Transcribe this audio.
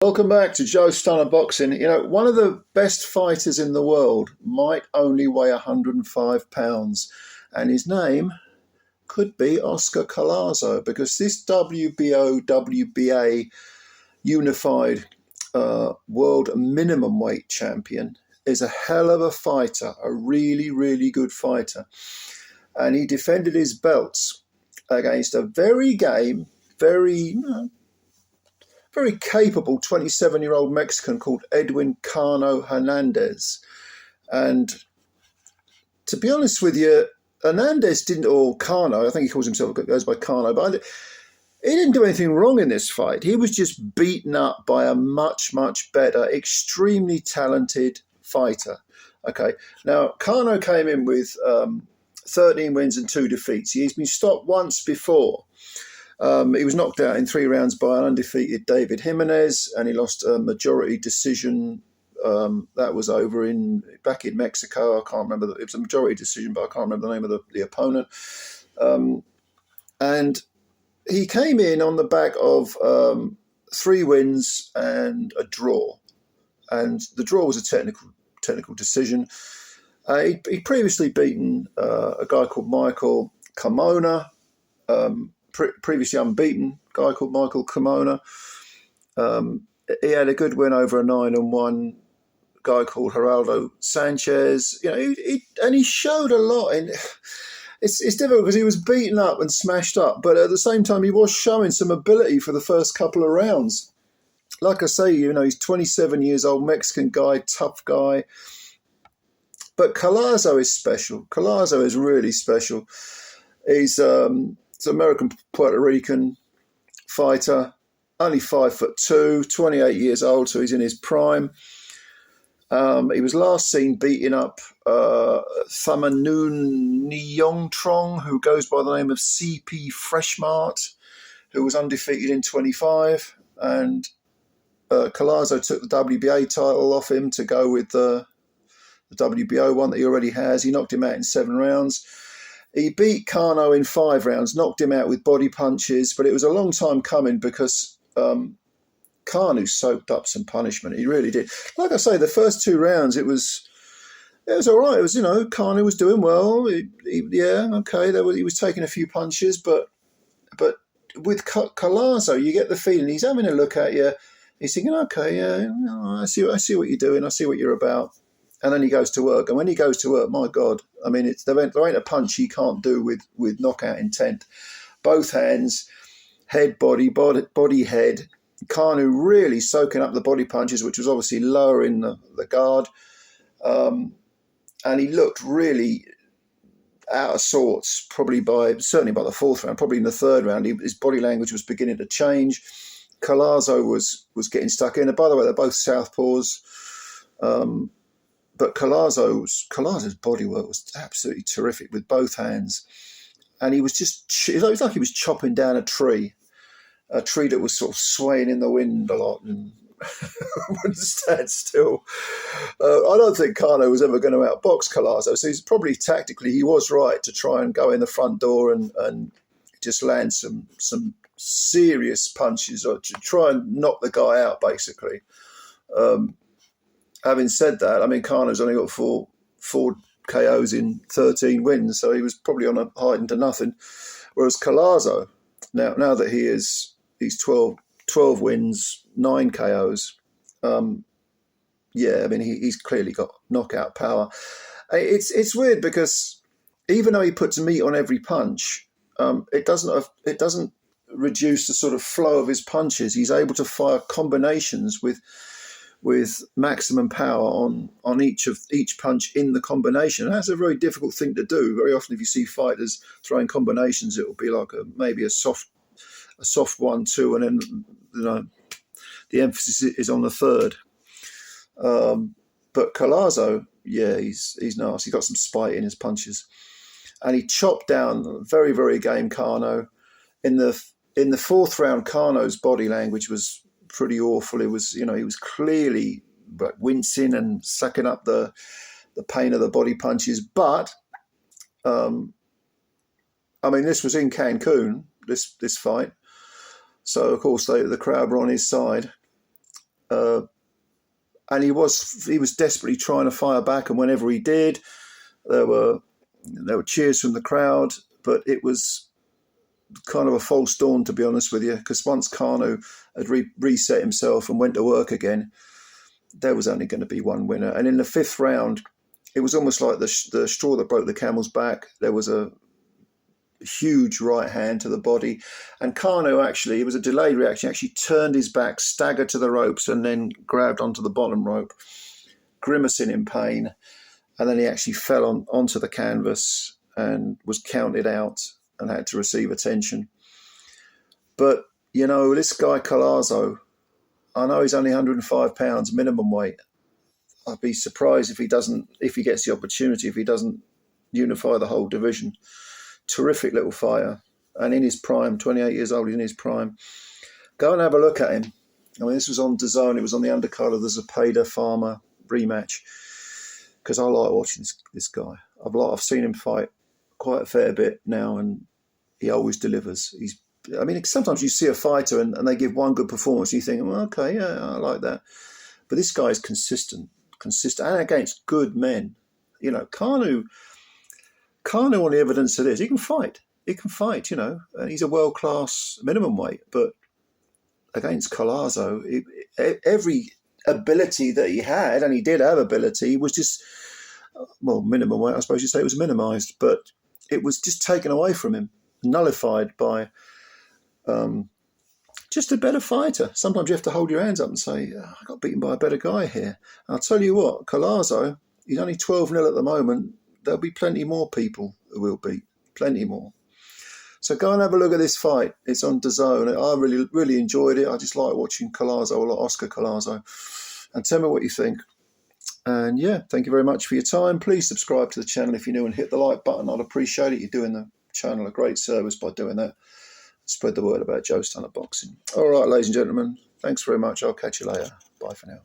Welcome back to Joe Stunner Boxing. You know, one of the best fighters in the world might only weigh 105 pounds, and his name could be Oscar Collazo, because this WBO, WBA unified world minimum weight champion is a hell of a fighter, a really, really good fighter. And he defended his belts against a very game, very capable 27-year-old Mexican called Edwin Cano Hernandez. And to be honest with you, Hernandez didn't, or Cano, I think he calls himself, goes by Cano, but he didn't do anything wrong in this fight. He was just beaten up by a much, much better, extremely talented fighter. Okay, now Cano came in with 13 wins and 2 defeats. He's been stopped once before. He was knocked out in 3 rounds by an undefeated David Jimenez, and he lost a majority decision. That was over back in Mexico. I can't remember. It was a majority decision, but I can't remember the name of the opponent. And he came in on the back of 3 wins and a draw, and the draw was a technical decision. He'd previously beaten a guy called Michael Carmona. Previously unbeaten guy called Michael Carmona. He had a good win over a 9-1 guy called Geraldo Sanchez. You know, he showed a lot. And it's difficult because he was beaten up and smashed up, but at the same time he was showing some ability for the first couple of rounds. Like I say, you know, he's 27 years old, Mexican guy, tough guy. But Collazo is special. Collazo is really special. He's an American Puerto Rican fighter, only 5'2", 28 years old, so he's in his prime. He was last seen beating up Thamanun Nyongtrong, who goes by the name of CP Freshmart, who was undefeated in 25. And Collazo took the WBA title off him to go with the WBO one that he already has. He knocked him out in 7 rounds. He beat Cano in 5 rounds, knocked him out with body punches, but it was a long time coming because Cano soaked up some punishment. He really did. Like I say, the first 2 rounds, it was all right. It was, you know, Cano was doing well. He was taking a few punches, but with Collazo, you get the feeling he's having a look at you. He's thinking, okay, yeah, I see what you're doing. I see what you're about. And then he goes to work. And when he goes to work, my God, I mean, there ain't a punch he can't do with knockout intent. Both hands, head, body, head. Cano really soaking up the body punches, which was obviously lowering the guard. And he looked really out of sorts, certainly by the 4th round, probably in the 3rd round. His body language was beginning to change. Collazo was getting stuck in. And by the way, they're both southpaws. But Collazo's bodywork was absolutely terrific with both hands. And he was it was like he was chopping down a tree that was sort of swaying in the wind a lot and wouldn't stand still. I don't think Cano was ever going to outbox Collazo. So he's probably tactically, he was right to try and go in the front door and just land some serious punches or to try and knock the guy out, basically. Having said that, I mean, Cano's only got four KOs in 13 wins, so he was probably on a hiding to nothing. Whereas Collazo, now that he's 12 wins, 9 KOs, I mean, he's clearly got knockout power. It's weird because even though he puts meat on every punch, it doesn't reduce the sort of flow of his punches. He's able to fire combinations with maximum power on each punch in the combination. And that's a very difficult thing to do. Very often if you see fighters throwing combinations, it will be like maybe a soft 1-2, and then, you know, the emphasis is on the 3rd. But Collazo, yeah, he's nasty. He's got some spite in his punches. And he chopped down very, very game Cano. In the 4th round, Cano's body language was pretty awful. It was, you know, he was clearly wincing and sucking up the pain of the body punches. But I mean, this was in Cancun, this fight, so of course the crowd were on his side. And he was desperately trying to fire back, and whenever he did, there were cheers from the crowd, but it was kind of a false dawn, to be honest with you, because once Cano had reset himself and went to work again, there was only going to be one winner. And in the 5th round, it was almost like the straw that broke the camel's back. There was a huge right hand to the body, and Cano actually, it was a delayed reaction, actually turned his back, staggered to the ropes, and then grabbed onto the bottom rope, grimacing in pain. And then he actually fell onto the canvas and was counted out and had to receive attention. But, you know, this guy Collazo, I know he's only 105 pounds minimum weight. I'd be surprised if he gets the opportunity, if he doesn't unify the whole division. Terrific little fighter. And in his prime, 28 years old, in his prime. Go and have a look at him. I mean, this was on DAZN. It was on the undercard of the Zepeda Farmer rematch. Because I like watching this guy. I've seen him fight quite a fair bit now, and he always delivers. Sometimes you see a fighter and they give one good performance, and you think, well, okay, yeah, I like that. But this guy is consistent, and against good men. You know, Cano on the evidence of this, he can fight, you know, and he's a world-class minimum weight. But against Collazo, every ability that he had, and he did have ability, was just, well, minimum weight, I suppose you'd say, it was minimised, but it was just taken away from him, nullified by just a better fighter. Sometimes you have to hold your hands up and say, I got beaten by a better guy here. And I'll tell you what, Collazo, he's only 12-0 at the moment. There'll be plenty more people who will beat, plenty more. So go and have a look at this fight. It's on DAZN. I really, really enjoyed it. I just like watching Collazo, like Oscar Collazo. And tell me what you think. And yeah, thank you very much for your time. Please subscribe to the channel if you're new and hit the like button. I'd appreciate it. You're doing the channel a great service by doing that. Spread the word about Joe Stunner Boxing. All right, ladies and gentlemen, thanks very much. I'll catch you later. Bye for now.